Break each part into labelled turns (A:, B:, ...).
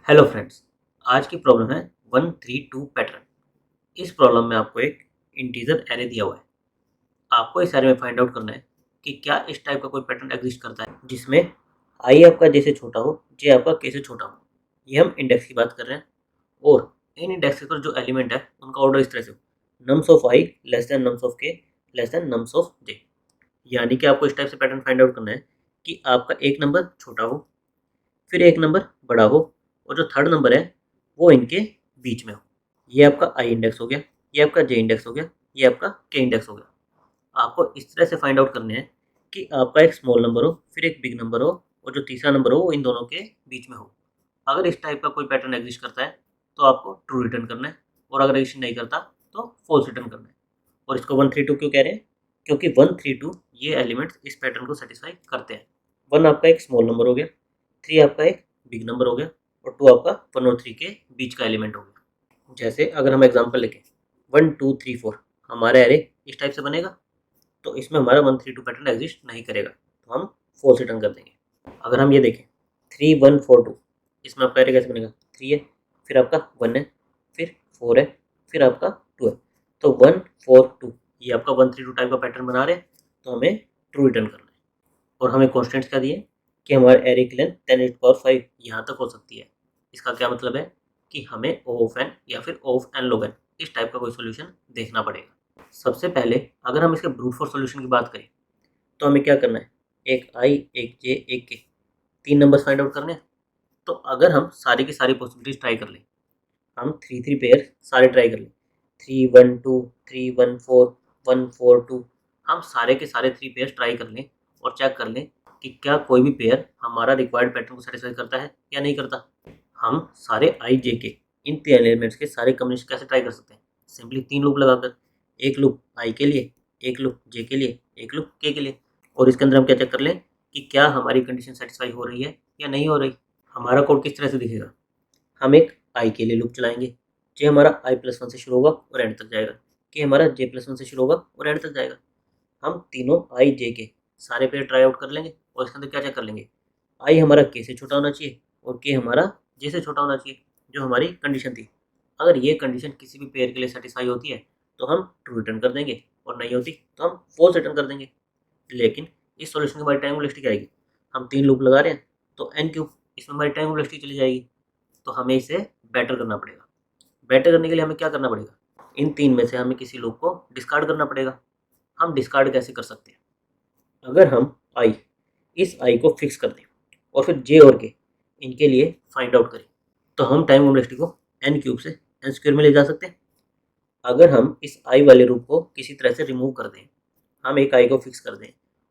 A: Hello friends. आज की problem है 132 पैटर्न। इस प्रॉब्लम में आपको एक इंटीजर एरे दिया हुआ है। आपको इस एरे में फाइंड आउट करना है कि क्या इस टाइप का कोई पैटर्न एग्जिस्ट करता है जिसमें आई आपका जे से छोटा हो, जे आपका के से छोटा हो। ये हम इंडेक्स की बात कर रहे हैं और इन इंडेक्स पर जो एलिमेंट है उनका ऑर्डर इस तरह से हो, nums of I less than nums of के लेस देन नम्स ऑफ जे। यानी कि आपको इस टाइप से पैटर्न फाइंड आउट करना है कि आपका एक नंबर छोटा हो, फिर एक नंबर बड़ा हो और जो थर्ड नंबर है वो इनके बीच में हो। ये आपका आई इंडेक्स हो गया, ये आपका जे इंडेक्स हो गया, ये आपका के इंडेक्स हो गया। आपको इस तरह से फाइंड आउट करने हैं कि आपका एक स्मॉल नंबर हो, फिर एक बिग नंबर हो और जो तीसरा नंबर हो वो इन दोनों के बीच में हो। अगर इस टाइप का कोई पैटर्न एग्जिस्ट करता है तो आपको ट्रू रिटर्न करना है और अगर एग्जिस्ट नहीं करता तो फॉल्स रिटर्न करना है। और इसको 132 क्यों कह रहे हैं? क्योंकि 132 ये एलिमेंट्स इस पैटर्न को सेटिस्फाई करते हैं। 1 आपका एक स्मॉल नंबर हो गया, 3 आपका एक बिग नंबर हो गया और 2 आपका 1 और 3 के बीच का एलिमेंट हो गया। जैसे अगर हम एग्जांपल लेके 1 2 3 4 हमारा एरे इस टाइप से बनेगा तो इसमें हमारा 132 पैटर्न एग्जिस्ट नहीं करेगा, तो हम फॉल्स रिटर्न कर देंगे। अगर हम ये देखें 3 1 4 2, इसमें आपका एरे कैसे बनेगा? 3 है, फिर आपका 1 है, फिर 4 है, फिर आपका 2 है। तो 1 4 2 ये आपका 132 टाइप का पैटर्न बना रहे हैं, तो हमें ट्रू रिटर्न करना है। और हमें कॉन्स्टेंट्स क्या दिए कि हमारे एरे की लेंथ 10⁵ यहाँ तक हो सकती है। इसका क्या मतलब है कि हमें O ऑफ n या फिर O of n log n इस टाइप का कोई सोल्यूशन देखना पड़ेगा। सबसे पहले अगर हम इसके ब्रूट फोर्स सोल्यूशन की बात करें तो हमें क्या करना है, एक i एक j एक k, 3 नंबर्स फाइंड आउट करने हैं। तो अगर हम सारी की सारी पॉसिबिलिटीज ट्राई कर लें, हम 3 पेयर सारे ट्राई कर लें, 3 1 2 3 1 4 1 4 2, हम सारे के सारे 3 पेयर ट्राई कर लें और चेक कर लें कि क्या कोई भी पेयर हमारा रिक्वायर्ड पैटर्न को सेटिस्फाई करता है या नहीं करता। हम सारे आई जे के इन 3 एलिमेंट्स के सारे कॉम्बिनेशन कैसे ट्राई कर सकते हैं? सिंपली 3 लूप लगाकर, एक लूप आई के लिए, एक लूप जे के लिए, एक लूप के लिए। और इसके अंदर हम क्या चेक कर लें कि क्या हमारी कंडीशन सेटिस्फाई हो रही है या नहीं हो रही। हमारा कोड किस तरह से दिखेगा? हम एक आई के लिए लूप चलाएंगे, जे हमारा i+1 से शुरू होगा और एंड तक जाएगा, के हमारा j+1 से शुरू होगा और एंड तक जाएगा। हम तीनों आई जे के सारे पेयर ट्राई आउट कर लेंगे और इसके अंदर क्या चेक कर लेंगे, आई हमारा के से छोटा होना चाहिए और के हमारा जे से छोटा होना चाहिए, जो हमारी कंडीशन थी। अगर ये कंडीशन किसी भी पेयर के लिए सेटिस्फाई होती है तो हम ट्रू रिटर्न कर देंगे और नहीं होती तो हम फॉल्स रिटर्न कर देंगे। लेकिन इस सॉल्यूशन की हमारी टाइम वेलोसिटी क्या आएगी? हम 3 लूप लगा रहे हैं तो n³ इसमें हमारी टाइम वेलोसिटी चली जाएगी। तो हमें इसे बेटर करना पड़ेगा। बेटर करने के लिए हमें क्या करना पड़ेगा? इन 3 में से हमें किसी लूप को डिस्कार्ड करना पड़ेगा। हम डिस्कार्ड कैसे कर सकते हैं? अगर हम आई इस आई को फिक्स कर दें और फिर जे और के इनके लिए फाइंड आउट करें तो हम टाइम कॉम्प्लेक्सिटी को n³ से n² में ले जा सकते हैं। अगर हम इस आई वाले रूप को किसी तरह से रिमूव कर दें, हम एक आई को फिक्स कर दें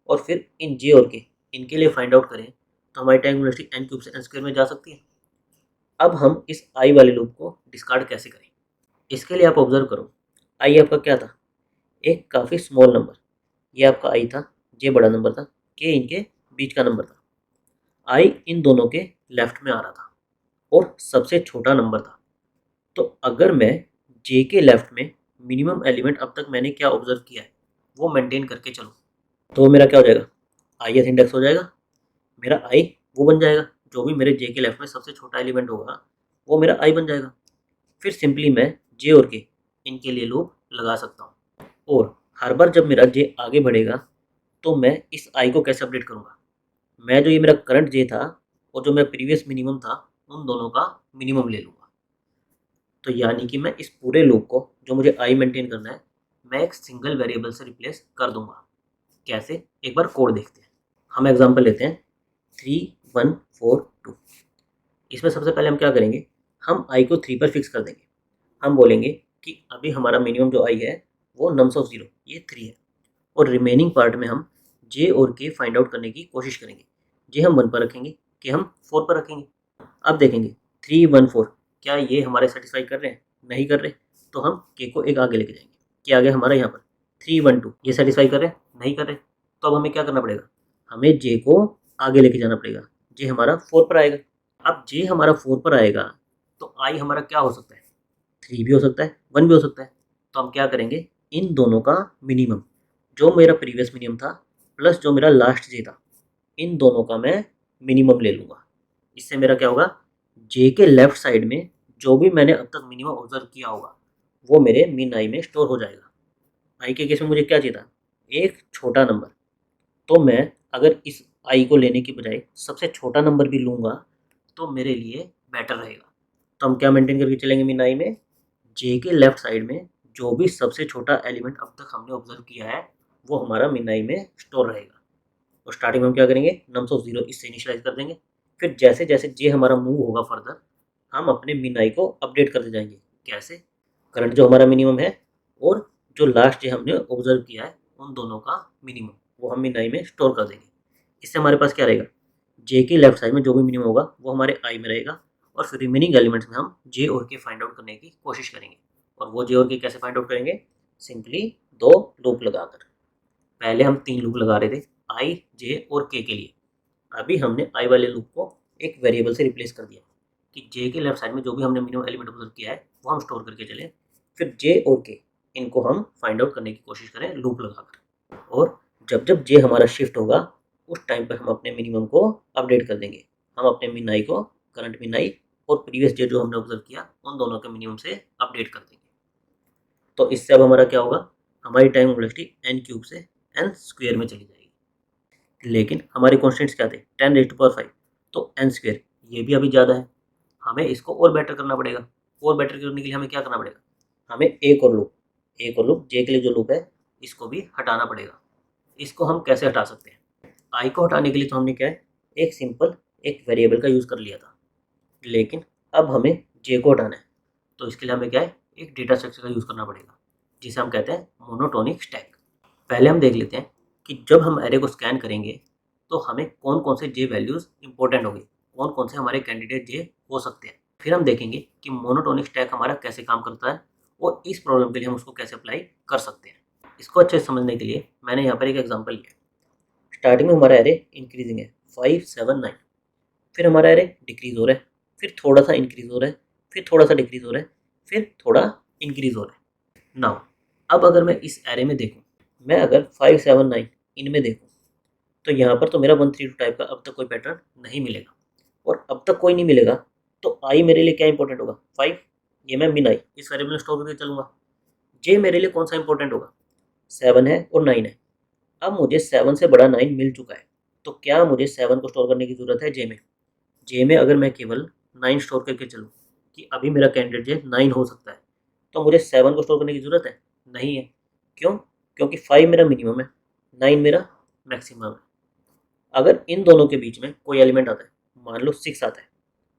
A: और फिर इन जे और के इनके लिए फाइंड आउट करें तो हमारी टाइम कॉम्प्लेक्सिटी n³ से n² में जा सकती है। अब हम इस आई वाले लूप को डिस्कार्ड कैसे करें? इसके लिए आप ऑब्जर्व करो, आई आपका क्या था? एक काफ़ी स्मॉल नंबर। ये आपका आई था, जे बड़ा नंबर था, के इनके बीच का नंबर था। आई इन दोनों के लेफ्ट में आ रहा था और सबसे छोटा नंबर था। तो अगर मैं जे के लेफ्ट में मिनिमम एलिमेंट अब तक मैंने क्या ऑब्जर्व किया है वो मेंटेन करके चलूँ तो मेरा क्या हो जाएगा? आई एथ इंडेक्स हो जाएगा। मेरा आई वो बन जाएगा, जो भी मेरे जे के लेफ्ट में सबसे छोटा एलिमेंट होगा वो मेरा आई बन जाएगा। फिर सिंपली मैं जे और के इनके लिए लूप लगा सकता हूँ और हर बार जब मेरा जे आगे बढ़ेगा तो मैं इस आई को कैसे अपडेट करूँगा? मैं जो ये मेरा करंट जे था और जो मेरा प्रीवियस मिनिमम था उन दोनों का मिनिमम ले लूँगा। तो यानी कि मैं इस पूरे लूप को जो मुझे आई मेंटेन करना है मैं एक सिंगल वेरिएबल से रिप्लेस कर दूंगा। कैसे? एक बार कोड देखते हैं। हम एग्जांपल लेते हैं 3 1 4 2। इसमें सबसे पहले हम क्या करेंगे, हम आई को 3 पर फिक्स कर देंगे। हम बोलेंगे कि अभी हमारा मिनिमम जो आई है वो नम्स ऑफ 0 ये 3 है और रिमेनिंग पार्ट में हम जे और के फाइंड आउट करने की कोशिश करेंगे। जे हम 1 पर रखेंगे, के हम 4 पर रखेंगे। अब देखेंगे 3 1 4 क्या ये हमारे सेटिस्फाई कर रहे हैं? नहीं कर रहे, तो हम के को एक आगे लेके जाएंगे। के आगे हमारा यहाँ पर 3 1 2 ये सेटिस्फाई कर रहे हैं? नहीं कर रहे, तो अब हमें क्या करना पड़ेगा? हमें जे को आगे लेके जाना पड़ेगा। जे हमारा 4 पर आएगा। अब जे हमारा 4 पर आएगा तो आई हमारा क्या हो सकता है? 3 भी हो सकता है, 1 भी हो सकता है। तो हम क्या करेंगे, इन दोनों का मिनिमम, जो मेरा प्रीवियस मिनिमम था प्लस जो मेरा लास्ट जे था, इन दोनों का मैं मिनिमम ले लूँगा। इससे मेरा क्या होगा, जे के लेफ्ट साइड में जो भी मैंने अब तक मिनिमम ऑब्जर्व किया होगा वो मेरे मिन आई में स्टोर हो जाएगा। आई के केस में मुझे क्या चाहिए था, एक छोटा नंबर। तो मैं अगर इस आई को लेने की बजाय सबसे छोटा नंबर भी लूँगा तो मेरे लिए बेटर रहेगा। तो हम क्या मेंटेन करके चलेंगे मिन आई में, जे के लेफ्ट साइड में जो भी सबसे छोटा एलिमेंट अब तक हमने ऑब्जर्व किया है वो हमारा मिन आई में स्टोर रहेगा। और स्टार्टिंग में हम क्या करेंगे, नम्स ऑफ जीरो इससे इनिशियलाइज कर देंगे। फिर जैसे जैसे जे हमारा मूव होगा फर्दर हम अपने मिन आई को अपडेट करते जाएंगे। कैसे, करंट जो हमारा मिनिमम है और जो लास्ट जे हमने ऑब्जर्व किया है उन दोनों का मिनिमम वो हम मिन आई में स्टोर कर देंगे। इससे हमारे पास क्या रहेगा, जे के लेफ्ट साइड में जो भी मिनिमम होगा वो हमारे आई में रहेगा और फिर रिमेनिंग एलिमेंट्स में हम जे और के फाइंड आउट करने की कोशिश करेंगे। और वो जे और के कैसे फाइंड आउट करेंगे, सिंपली दो लूप लगाकर। पहले हम 3 लूप लगा रहे थे आई, जे और के लिए। अभी हमने आई वाले लूप को एक वेरिएबल से रिप्लेस कर दिया कि जे के लेफ्ट साइड में जो भी हमने मिनिमम एलिमेंट ऑब्जर्व किया है वो हम स्टोर करके चले। फिर जे और के इनको हम फाइंड आउट करने की कोशिश करें लूप लगाकर। और जब जब जे हमारा शिफ्ट होगा उस टाइम पर हम अपने मिनिमम को अपडेट कर देंगे। हम अपने मिन आई को करंट मिन आई और प्रीवियस जे जो हमने ऑब्जर्व किया उन दोनों के मिनिमम से अपडेट कर देंगे। तो इससे अब हमारा क्या होगा, हमारी टाइम कॉम्प्लेक्सिटी एन क्यूब से एन स्क्वेयर में चली जाएगी। लेकिन हमारे कॉन्स्टेंट्स क्या थे, 10⁵, तो एन स्क्वेयर ये भी अभी ज़्यादा है, हमें इसको और बेटर करना पड़ेगा। और बेटर करने के लिए हमें क्या करना पड़ेगा, हमें एक और लूप जे के लिए जो लूप है इसको भी हटाना पड़ेगा। इसको हम कैसे हटा सकते हैं, आई को हटाने के लिए तो हमने क्या है, एक सिंपल एक वेरिएबल का यूज़ कर लिया था। लेकिन अब हमें जे को हटाना है तो इसके लिए हमें क्या है, एक डेटा स्ट्रक्चर का यूज़ करना पड़ेगा जिसे हम कहते हैं मोनोटोनिक स्टैक। पहले हम देख लेते हैं कि जब हम एरे को स्कैन करेंगे तो हमें कौन कौन से जे वैल्यूज़ इंपॉर्टेंट होंगे, कौन कौन से हमारे कैंडिडेट जे हो सकते हैं। फिर हम देखेंगे कि मोनोटोनिक स्टैक हमारा कैसे काम करता है और इस प्रॉब्लम के लिए हम उसको कैसे अप्लाई कर सकते हैं। इसको अच्छे से समझने के लिए मैंने यहाँ पर एक एग्जाम्पल लिया। स्टार्टिंग में हमारा एरे इंक्रीजिंग है 5 7 9, फिर हमारा एरे डिक्रीज हो रहा है, फिर थोड़ा सा इंक्रीज हो रहा है, फिर थोड़ा सा डिक्रीज हो रहा है, फिर थोड़ा इंक्रीज हो रहा है। नाउ अब अगर मैं इस एरे में देखूँ, मैं अगर 5 7 9 इनमें देखूँ तो यहाँ पर तो मेरा 1 3 2 टाइप का अब तक कोई पैटर्न नहीं मिलेगा। और अब तक कोई नहीं मिलेगा तो आई मेरे लिए क्या इंपॉर्टेंट होगा, 5, ये मैं मिन आई इस वेरिएबल में स्टोर करके चलूँगा। जे मेरे लिए कौन सा इंपॉर्टेंट होगा, 7 है और 9 है। अब मुझे 7 से बड़ा 9 मिल चुका है तो क्या मुझे 7 को स्टोर करने की ज़रूरत है जे में। जे में अगर मैं केवल 9 स्टोर करके चलूँ कि अभी मेरा कैंडिडेट जे 9 हो सकता है तो मुझे 7 को स्टोर करने की ज़रूरत है, नहीं है। क्यों, क्योंकि 5 मेरा मिनिमम है, 9 मेरा मैक्सिमम है। अगर इन दोनों के बीच में कोई एलिमेंट आता है, मान लो 6 आता है,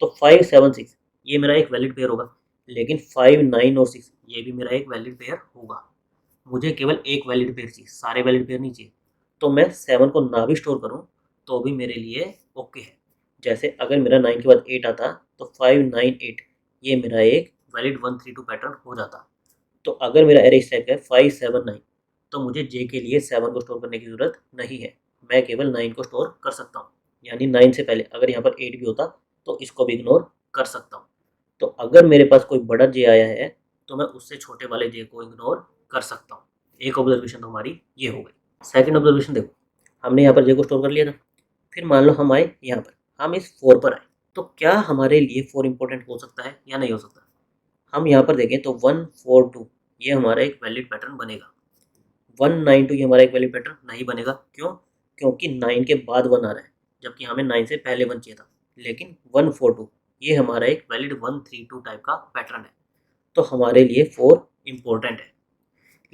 A: तो 5 7 6 ये मेरा एक वैलिड पेयर होगा। लेकिन 5 9 और 6 ये भी मेरा एक वैलिड पेयर होगा। मुझे केवल एक वैलिड पेयर चाहिए, सारे वैलिड पेयर नहीं चाहिए। तो मैं 7 को ना भी स्टोर करूँ तो भी मेरे लिए ओके है। जैसे अगर मेरा 9 के बाद 8 आता तो 5 9 8 ये मेरा एक वैलिड 1 3 2 पैटर्न हो जाता। तो अगर मेरा एरे इस टाइप का है 5 7 9 तो मुझे जे के लिए 7 को स्टोर करने की ज़रूरत नहीं है, मैं केवल 9 को स्टोर कर सकता हूँ। यानी 9 से पहले अगर यहाँ पर 8 भी होता तो इसको भी इग्नोर कर सकता हूँ। तो अगर मेरे पास कोई बड़ा जे आया है तो मैं उससे छोटे वाले जे को इग्नोर कर सकता हूँ। एक ऑब्जर्वेशन तो हमारी ये हो गई। सेकंड ऑब्जर्वेशन देखो, हमने यहाँ पर जे को स्टोर कर लिया था। फिर मान लो हम आए यहाँ पर, हम इस 4 पर आए, तो क्या हमारे लिए 4 इंपॉर्टेंट हो सकता है या नहीं हो सकता। हम यहाँ पर देखें तो 1 4 2 ये हमारा एक वैलिड पैटर्न बनेगा। 1 9 2 ये हमारा एक वैलिड पैटर्न नहीं बनेगा। क्यों, क्योंकि 9 के बाद 1 आ रहा है जबकि हमें 9 से पहले 1 चाहिए था। लेकिन 1 4 2 ये हमारा एक वैलिड 1 3 2 टाइप का पैटर्न है, तो हमारे लिए 4 इंपॉर्टेंट है।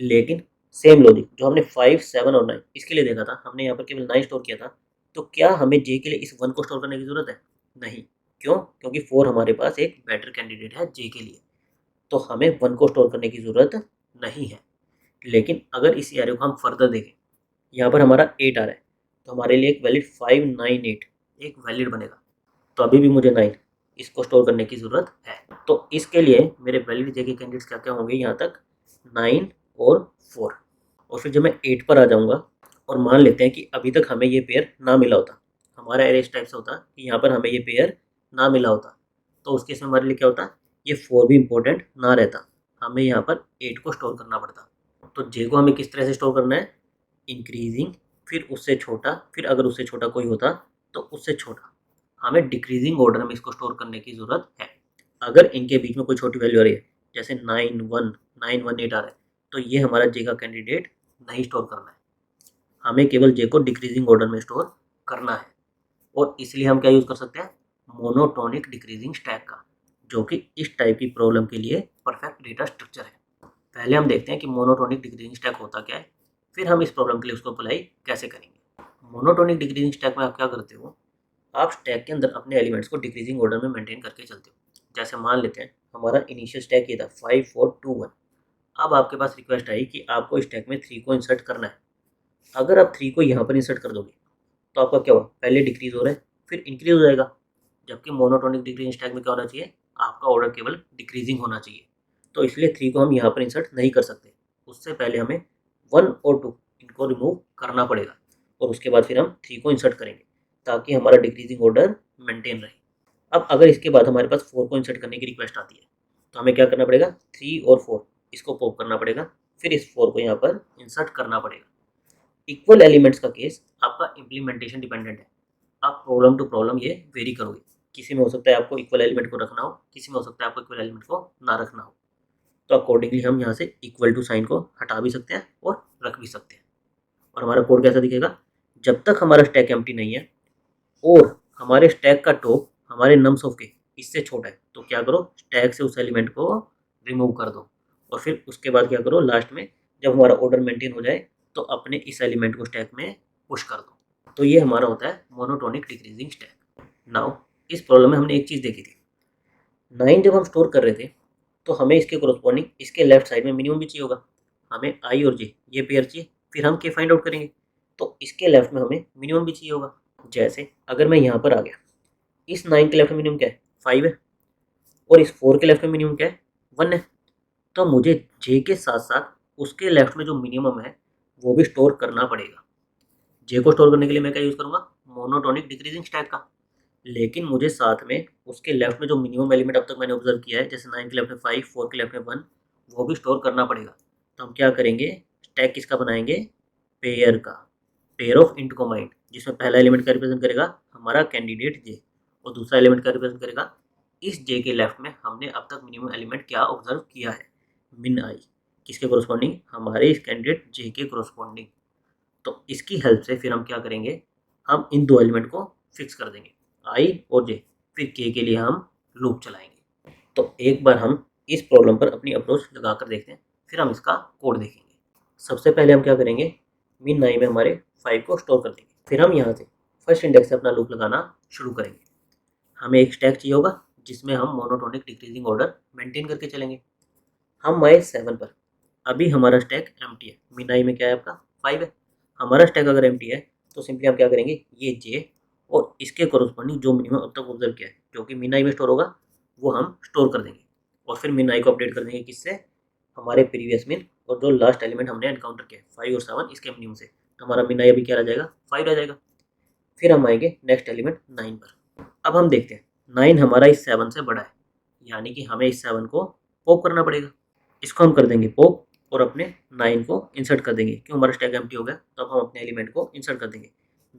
A: लेकिन सेम लॉजिक जो हमने 5 7 और 9 इसके लिए देखा था, हमने यहाँ पर केवल 9 स्टोर किया था, तो क्या हमें जे के लिए इस 1 को स्टोर करने की ज़रूरत है, नहीं। क्यों, क्योंकि 4 हमारे पास एक बेटर कैंडिडेट है जे के लिए, तो हमें 1 को स्टोर करने की ज़रूरत नहीं है। लेकिन अगर इस एरो को हम फर्दर देखें, यहाँ पर हमारा 8 आ रहा है, तो हमारे लिए एक वैलिड 5 9 8 एक वैलिड बनेगा। तो अभी भी मुझे 9 इसको स्टोर करने की ज़रूरत है। तो इसके लिए मेरे वैलिड जे के कैंडिडेट्स क्या क्या होंगे, यहाँ तक 9 और 4। और फिर जब मैं 8 पर आ जाऊँगा और मान लेते हैं कि अभी तक हमें ये पेयर ना मिला होता, हमारा एरे इस टाइप से होता कि यहाँ पर हमें ये पेयर ना मिला होता, तो उस केस में हमारे लिए क्या होता, ये 4 भी इंपॉर्टेंट ना रहता, हमें यहाँ पर 8 को स्टोर करना पड़ता। तो जे को हमें किस तरह से स्टोर करना है, इंक्रीजिंग, फिर उससे छोटा, फिर अगर उससे छोटा कोई होता तो उससे छोटा। हमें डिक्रीजिंग ऑर्डर में इसको स्टोर करने की ज़रूरत है। अगर इनके बीच में कोई छोटी वैल्यू आ रही है, जैसे 918 आ रहा है, तो ये हमारा जे का कैंडिडेट नहीं स्टोर करना है, हमें केवल जे को डिक्रीजिंग ऑर्डर में स्टोर करना है। और इसलिए हम क्या यूज़ कर सकते हैं, मोनोटोनिक डिक्रीजिंग स्टैक का, जो कि इस टाइप की प्रॉब्लम के लिए परफेक्ट डेटा स्ट्रक्चर है। पहले हम देखते हैं कि मोनोटोनिक डिक्रीजिंग स्टैक होता क्या है, फिर हम इस प्रॉब्लम के लिए उसको अप्लाई कैसे करेंगे। मोनोटोनिक डिक्रीजिंग स्टैक में आप क्या करते हो, आप स्टैक के अंदर अपने एलिमेंट्स को डिक्रीजिंग ऑर्डर में मेंटेन करके चलते हो। जैसे मान लेते हैं हमारा इनिशियल स्टैक ये था 5 4 2 1। अब आपके पास रिक्वेस्ट आई कि आपको स्टैक में 3 को इंसर्ट करना है। अगर आप 3 को यहाँ पर इंसर्ट कर दोगे तो आपका क्या हुआ, पहले डिक्रीज हो रहा है फिर इंक्रीज हो जाएगा। जबकि मोनोटोनिक डिक्रीजिंग स्टैक में क्या होना चाहिए, आपका ऑर्डर केवल डिक्रीजिंग होना चाहिए। तो इसलिए 3 को हम यहाँ पर इंसर्ट नहीं कर सकते, उससे पहले हमें 1 और 2 इनको रिमूव करना पड़ेगा और उसके बाद फिर हम 3 को इंसर्ट करेंगे ताकि हमारा डिक्रीजिंग ऑर्डर मेंटेन रहे। अब अगर इसके बाद हमारे पास 4 को इंसर्ट करने की रिक्वेस्ट आती है तो हमें क्या करना पड़ेगा, 3 और 4 इसको पॉप करना पड़ेगा, फिर इस 4 को यहाँ पर इंसर्ट करना पड़ेगा। इक्वल एलिमेंट्स का केस आपका इम्प्लीमेंटेशन डिपेंडेंट है, आप प्रॉब्लम टू प्रॉब्लम ये वेरी करोगे। किसी में हो सकता है आपको इक्वल एलिमेंट को रखना हो, किसी में हो सकता है आपको इक्वल एलिमेंट को ना रखना हो। तो अकॉर्डिंगली हम यहाँ से इक्वल टू साइन को हटा भी सकते हैं और रख भी सकते हैं। और हमारा कोड कैसा दिखेगा, जब तक हमारा स्टैक एम्प्टी नहीं है और हमारे स्टैक का टॉप हमारे नम्स ऑफ के इससे छोटा है तो क्या करो, स्टैक से उस एलिमेंट को रिमूव कर दो और फिर उसके बाद क्या करो, लास्ट में जब हमारा ऑर्डर मेंटेन हो जाए तो अपने इस एलिमेंट को स्टैक में पुश कर दो। तो ये हमारा होता है मोनोटोनिक डिक्रीजिंग स्टैक। नाउ इस प्रॉब्लम में हमने एक चीज़ देखी थी, 9 जब हम स्टोर कर रहे थे तो हमें इसके कोरस्पॉन्डिंग इसके लेफ्ट साइड में मिनिमम भी चाहिए होगा। हमें आई और जे ये पेयर चाहिए, फिर हम के फाइंड आउट करेंगे तो इसके लेफ्ट में हमें मिनिमम भी चाहिए होगा। जैसे अगर मैं यहाँ पर आ गया, इस 9 के लेफ्ट में मिनिमम क्या है, 5 है, और इस 4 के लेफ्ट में मिनिमम क्या है, 1 है। तो मुझे जे के साथ साथ उसके लेफ्ट में जो मिनिमम है वो भी स्टोर करना पड़ेगा। जे को स्टोर करने के लिए मैं क्या यूज़ करूँगा, मोनोटोनिक डिक्रीजिंग स्टैक का। लेकिन मुझे साथ में उसके लेफ्ट में जो मिनिमम एलिमेंट अब तक मैंने ऑब्जर्व किया है, जैसे 9 के लेफ्ट में 5, 4 के लेफ्ट में 1, वो भी स्टोर करना पड़ेगा। तो हम क्या करेंगे, स्टैक किसका बनाएंगे, पेयर का, पेयर ऑफ इंट कॉमाइंड, जिसमें पहला एलिमेंट का रिप्रेजेंट करेगा हमारा कैंडिडेट जे और दूसरा एलिमेंट का रिप्रेजेंट करेगा इस जे के लेफ्ट में हमने अब तक मिनिमम एलिमेंट क्या ऑब्जर्व किया है, मिन आई, किसके कोरस्पॉन्डिंग, हमारे इस कैंडिडेट जे के कोरस्पॉन्डिंग। तो इसकी हेल्प से फिर हम क्या करेंगे, हम इन दो एलिमेंट को फिक्स कर देंगे, आई और जे, फिर के लिए हम लूप चलाएंगे। तो एक बार हम इस प्रॉब्लम पर अपनी अप्रोच लगा कर देखते हैं, फिर हम इसका कोड देखेंगे। सबसे पहले हम क्या करेंगे, मिन आई में हमारे 5 को स्टोर कर देंगे, फिर हम यहाँ से फर्स्ट इंडेक्स से अपना लूप लगाना शुरू करेंगे। हमें एक स्टैक चाहिए होगा जिसमें हम मोनोटोनिक डिक्रीजिंग ऑर्डर मेंटेन करके चलेंगे। हम आए 7 पर, अभी हमारा स्टैक एम्प्टी है, मिन आई में क्या है आपका 5 है। हमारा स्टैक अगर एम्प्टी है तो सिंपली हम क्या करेंगे, ये जे और इसके कोरस्पॉन्डिंग जो मिनिमम अब तक ऑब्जर्व किया है जो कि मिन आई में स्टोर होगा वो हम स्टोर कर देंगे और फिर मिन आई को अपडेट कर देंगे किससे, हमारे प्रीवियस मिन और जो लास्ट एलिमेंट हमने एनकाउंटर किया 5 और 7 इसके मिनिमम से। तो हमारा मिन आई अभी क्या रह जाएगा, 5 रह जाएगा। फिर हम आएंगे नेक्स्ट एलिमेंट 9 पर। अब हम देखते हैं 9 हमारा इस 7 से बड़ा है, यानी कि हमें इस 7 को पॉप करना पड़ेगा। इसको हम कर देंगे पॉप और अपने 9 को इंसर्ट कर देंगे, क्यों हमारा स्टैक एम्प्टी हो गया तो अब हम अपने एलिमेंट को इंसर्ट कर देंगे।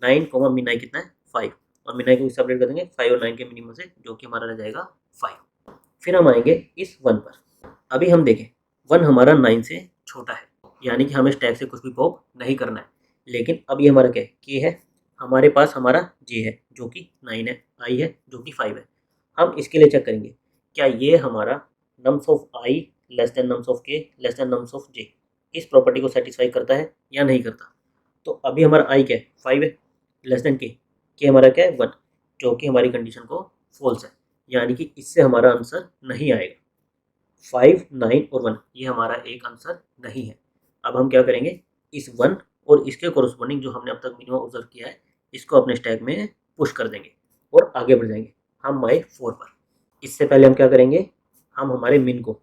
A: 9 कोमा मिन आई कितना है 5, और मिन आई को सेपरेट कर देंगे 5 और 9 के मिनिमम से, जो कि हमारा रह जाएगा 5। फिर हम आएंगे इस 1 पर। अभी हम देखें 1 हमारा 9 से छोटा है, यानी कि हमें स्टैक से कुछ भी पॉप नहीं करना है। लेकिन अब ये हमारा क्या है, के है, हमारे पास हमारा जे है जो कि 9 है, आई है जो कि 5 है। हम इसके लिए चेक करेंगे क्या ये हमारा nums of I less than nums of के लेस देन नम्स ऑफ जे इस प्रॉपर्टी को सेटिस्फाई करता है या नहीं करता। तो अभी हमारा आई क्या है 5 है, लेस देन के हमारा क्या है 1, जो कि हमारी कंडीशन को फॉल्स है, यानी कि इससे हमारा आंसर नहीं आएगा। 5, 9 और 1 ये हमारा एक आंसर नहीं है। अब हम क्या करेंगे, इस 1 और इसके कोरस्पॉन्डिंग जो हमने अब तक मिनिमम ऑब्जर्व किया है इसको अपने स्टैक में पुश कर देंगे और आगे बढ़ जाएंगे हम माई 4 पर। इससे पहले हम क्या करेंगे, हम हमारे मिन को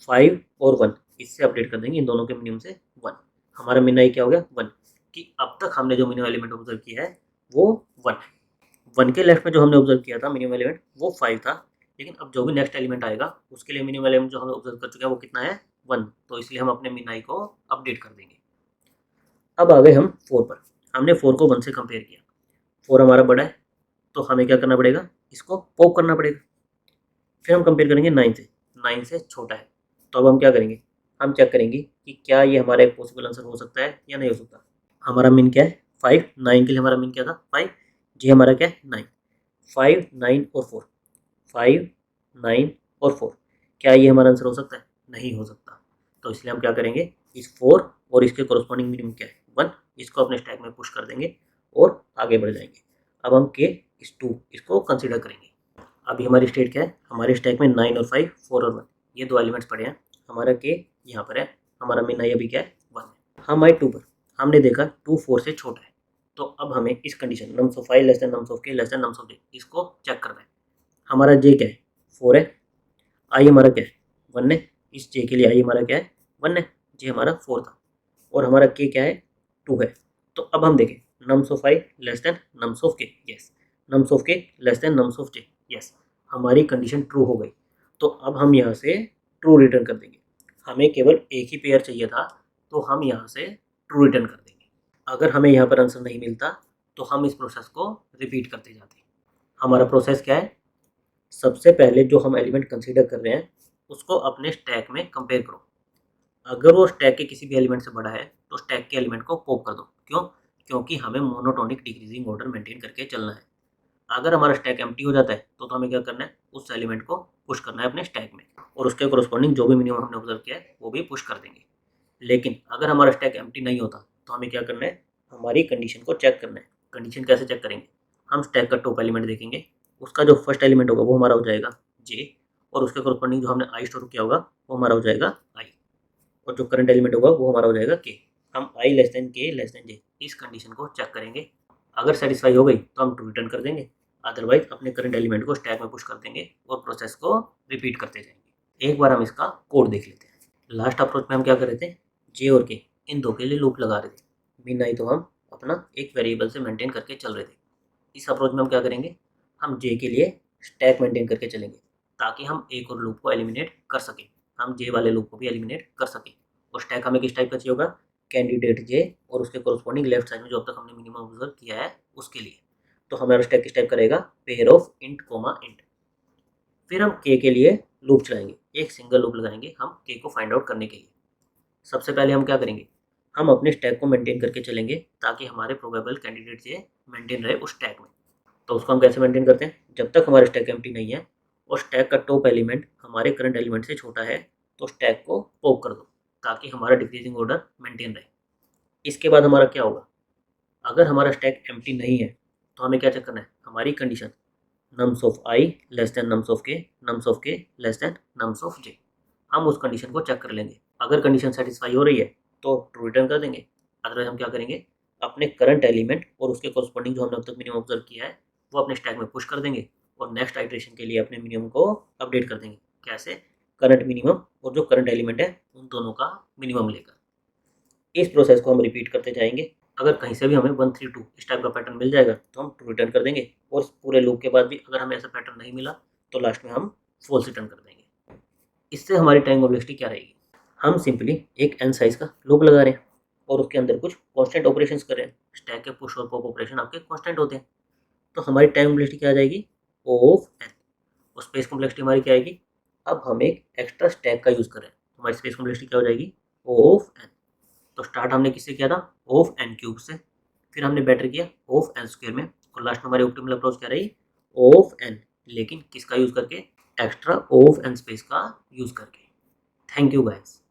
A: 5 और 1 इससे अपडेट कर देंगे, इन दोनों के मिनिमम से 1। हमारा मिन आई क्या हो गया 1, कि अब तक हमने जो मिनिमम एलिमेंट ऑब्जर्व किया है वो 1 है। 1 के लेफ्ट में जो हमने ऑब्जर्व किया था मिनिमम एलिमेंट वो 5 था, लेकिन अब जो भी नेक्स्ट एलिमेंट आएगा उसके लिए मिनिमम एलिमेंट जो हमें ऑब्जर्व कर चुके हैं वो कितना है 1, तो इसलिए हम अपने मिन आई को अपडेट कर देंगे। अब आ गए हम 4 पर। हमने 4 को 1 से कंपेयर किया, 4 हमारा बड़ा है, तो हमें क्या करना पड़ेगा, इसको पॉप करना पड़ेगा। फिर हम कंपेयर करेंगे 9 से, 9 से छोटा है। तो अब हम क्या करेंगे, हम चेक करेंगे कि क्या ये हमारा एक पॉसिबल आंसर हो सकता है या नहीं हो सकता। हमारा मीन क्या है 5, 9 के लिए हमारा मीन क्या था 5, जी हमारा क्या है 9, 5, 9 और 4, 5, 9 और 4, क्या ये हमारा आंसर हो सकता है, नहीं हो सकता। तो इसलिए हम क्या करेंगे, इस 4 और इसके कॉरस्पॉन्डिंग मिनिमम क्या है 1, इसको अपने स्टैक में पुश कर देंगे और आगे बढ़ जाएंगे। अब हम के इस 2 इसको कंसिडर करेंगे। अभी हमारी स्टेट क्या है, हमारे स्टैक में 9 और 5, 4 और 1 ये दो एलिमेंट्स पड़े हैं। हमारा के यहाँ पर है, हमारा मीन आई अभी क्या है 1 है। हम आए 2 पर, हमने देखा 2 4 से छोटा है। तो अब हमें इस condition nums of I less than nums of के लेस देन नम्स ऑफ जे इसको चेक करना है। हमारा जे क्या है 4 है, आई हमारा क्या है 1 है, इस जे के लिए आई हमारा क्या है 1 है, जे हमारा 4 था, और हमारा के क्या है 2 है। तो अब हम देखें nums of I less than nums of के, यस, नम्स ऑफ के less than nums of J, yes, हमारी कंडीशन ट्रू हो गई। तो अब हम यहाँ से ट्रू रिटर्न कर देंगे। हमें केवल एक ही पेयर चाहिए था, तो हम यहाँ से ट्रू रिटर्न कर देंगे। अगर हमें यहाँ पर आंसर नहीं मिलता तो हम इस प्रोसेस को रिपीट करते जाते हैं। हमारा प्रोसेस क्या है, सबसे पहले जो हम एलिमेंट कंसीडर कर रहे हैं उसको अपने स्टैक में कंपेयर करो। अगर वो स्टैक के किसी भी एलिमेंट से बड़ा है तो स्टैक के एलिमेंट को पॉप कर दो। क्यों, क्योंकि हमें मोनोटोनिक डिक्रीजिंग ऑर्डर मेंटेन करके चलना है। अगर हमारा स्टैक एम्प्टी हो जाता है तो हमें क्या करना है, उस एलिमेंट को पुश करना है अपने स्टैक में, और उसके कोरस्पॉन्डिंग जो भी मिनिमम हमने ऑब्जर्व किया है वो भी पुश कर देंगे। लेकिन अगर हमारा स्टैक एम्प्टी नहीं होता तो हमें क्या करना है, हमारी कंडीशन को चेक करना है। कंडीशन कैसे चेक करेंगे, हम स्टैक का टॉप एलिमेंट देखेंगे, उसका जो फर्स्ट एलिमेंट होगा वो हमारा हो जाएगा जे, और उसके कोरस्पॉन्डिंग जो हमने आई स्टोर किया होगा वो हमारा हो जाएगा आई, और जो करंट एलिमेंट होगा वो हमारा हो जाएगा के। हम आई लेस देन के लेस देन जे इस कंडीशन को चेक करेंगे। अगर सेटिस्फाई हो गई तो हम ट्रू रिटर्न कर देंगे, अदरवाइज अपने करंट एलिमेंट को स्टैक में पुश कर देंगे और प्रोसेस को रिपीट करते जाएंगे। एक बार हम इसका कोड देख लेते हैं। लास्ट अप्रोच में हम क्या कर रहे थे, जे और के इन दो के लिए लूप लगा रहे थे, मीन नहीं तो हम अपना एक वेरिएबल से मेंटेन करके चल रहे थे। इस अप्रोच में हम क्या करेंगे, हम जे के लिए स्टैक मेंटेन करके चलेंगे ताकि हम एक और लूप को एलिमिनेट कर सकें, हम जे वाले लूप को भी एलिमिनेट कर सकें। और स्टैक हमें किस टाइप का चाहिए होगा, कैंडिडेट जे और उसके कोरस्पॉन्डिंग लेफ्ट साइड में जो अब तक हमने मिनिमम ऑब्जर्व किया है उसके लिए। तो हमारा स्टैक किस टाइप का रहेगा, pair of int comma int. फिर हम के लिए लूप चलाएंगे, एक सिंगल लूप लगाएंगे हम के को फाइंड आउट करने के लिए। सबसे पहले हम क्या करेंगे, हम अपने स्टैक को मेंटेन करके चलेंगे ताकि हमारे प्रोबेबल कैंडिडेट जे मेंटेन रहे उस स्टैक में। तो उसको हम कैसे मेंटेन करते हैं, जब तक हमारा स्टैक एम्प्टी नहीं है और स्टैक का टॉप एलिमेंट हमारे करंट एलिमेंट से छोटा है तो स्टैक को पॉप कर दो ताकि हमारा डिक्रीजिंग ऑर्डर मेंटेन रहे। इसके बाद हमारा क्या होगा, अगर हमारा स्टैक एम्प्टी नहीं है तो हमें क्या चेक करना है, हमारी condition nums of I less than nums of के, नम्स ऑफ के लेस देन नम्स ऑफ जे, हम उस कंडीशन को चेक कर लेंगे। अगर कंडीशन सेटिस्फाई हो रही है तो ट्रू रिटर्न कर देंगे, अदरवाइज हम क्या करेंगे, अपने करंट एलिमेंट और उसके कॉरस्पॉन्डिंग जो हमने अब तक मिनिमम ऑब्जर्व किया है वो अपने स्टैक में पुश कर देंगे और नेक्स्ट आइट्रेशन के लिए अपने मिनिमम को अपडेट कर देंगे। कैसे, करंट मिनिमम और जो करंट एलिमेंट है उन दोनों का मिनिमम लेकर। इस प्रोसेस को हम रिपीट करते जाएंगे। अगर कहीं से भी हमें 1 3 2 इस टाइप का पैटर्न मिल जाएगा तो हम ट्रू रिटर्न कर देंगे, और इस पूरे लूप के बाद भी अगर हमें ऐसा पैटर्न नहीं मिला तो लास्ट में हम फॉल्स रिटर्न कर देंगे। इससे हमारी टाइम कॉम्प्लेक्सिटी क्या रहेगी, हम सिंपली एक एन साइज का लूप लगा रहे हैं और उसके अंदर कुछ कांस्टेंट ऑपरेशंस कर रहे हैं। स्टैक के पुश और पॉप ऑपरेशन आपके कांस्टेंट होते हैं, तो हमारी टाइम कॉम्प्लेक्सिटी क्या आ जाएगी, O ऑफ एन, और स्पेस कॉम्प्लेक्सिटी हमारी क्या आएगी, अब हम एक एक्स्ट्रा स्टैक का यूज़ कर रहे हैं, हमारी स्पेस कॉम्प्लेक्सिटी क्या हो जाएगी O ऑफ एन। तो स्टार्ट हमने किससे किया था, O ऑफ एन क्यूब से, फिर हमने बेटर किया O ऑफ एन स्क्वायर में, और लास्ट में हमारी ऑप्टिमल अप्रोच क्या रही, O ऑफ एन, लेकिन किसका यूज़ करके, extra O of n space का यूज़ करके। Thank you guys.